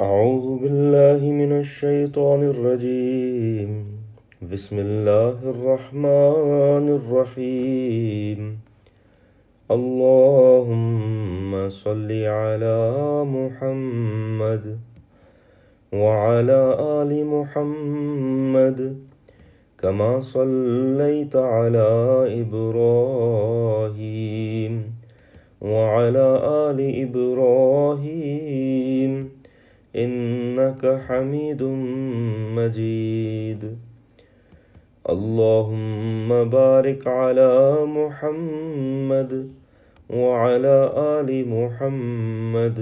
أعوذ بالله من الشيطان الرجيم. بسم الله الرحمن الرحيم. اللهم صل على محمد وعلى آل محمد كما صليت على إبراهيم وعلى آل إبراهيم إنك حميد مجيد. اللهم بارك على محمد وعلى آل محمد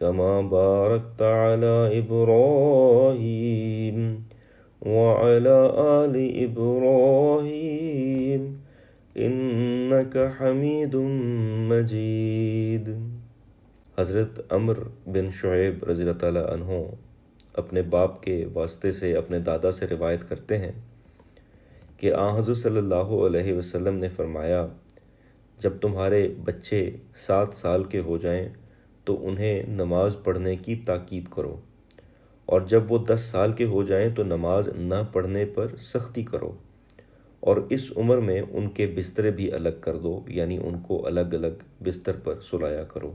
كما باركت على إبراهيم وعلى آل إبراهيم إنك حميد مجيد. حضرت عمر بن شعیب رضی اللہ تعالیٰ عنہ اپنے باپ کے واسطے سے اپنے دادا سے روایت کرتے ہیں کہ آن حضرت صلی اللہ علیہ وسلم نے فرمایا، جب تمہارے بچے 7 سال کے ہو جائیں تو انہیں نماز پڑھنے کی تاکید کرو، اور جب وہ 10 سال کے ہو جائیں تو نماز نہ پڑھنے پر سختی کرو، اور اس عمر میں ان کے بسترے بھی الگ کر دو، یعنی ان کو الگ الگ بستر پر سلایا کرو.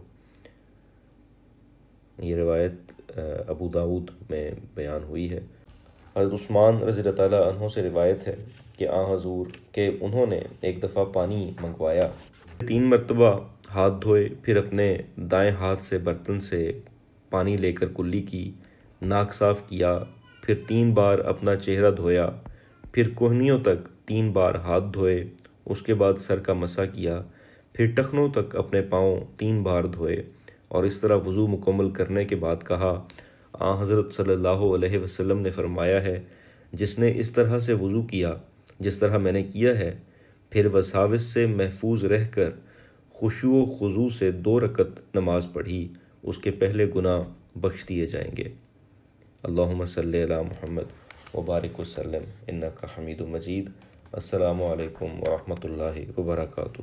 یہ روایت ابو داؤد میں بیان ہوئی ہے. حضرت عثمان رضی اللہ تعالیٰ عنہ سے روایت ہے کہ آن حضور کہ انہوں نے ایک دفعہ پانی منگوایا، 3 مرتبہ ہاتھ دھوئے، پھر اپنے دائیں ہاتھ سے برتن سے پانی لے کر کلی کی، ناک صاف کیا، پھر 3 بار اپنا چہرہ دھویا، پھر کوہنیوں تک 3 بار ہاتھ دھوئے، اس کے بعد سر کا مسح کیا، پھر ٹخنوں تک اپنے پاؤں 3 بار دھوئے، اور اس طرح وضو مکمل کرنے کے بعد کہا، آن حضرت صلی اللہ علیہ وسلم نے فرمایا ہے، جس نے اس طرح سے وضو کیا جس طرح میں نے کیا ہے، پھر وساوس سے محفوظ رہ کر خشوع و خضوع سے 2 رکعت نماز پڑھی، اس کے پہلے گناہ بخش دیے جائیں گے. اللہم صلی علی محمد وبارک وسلم انک حمید مجید. السلام علیکم ورحمۃ اللہ وبرکاتہ.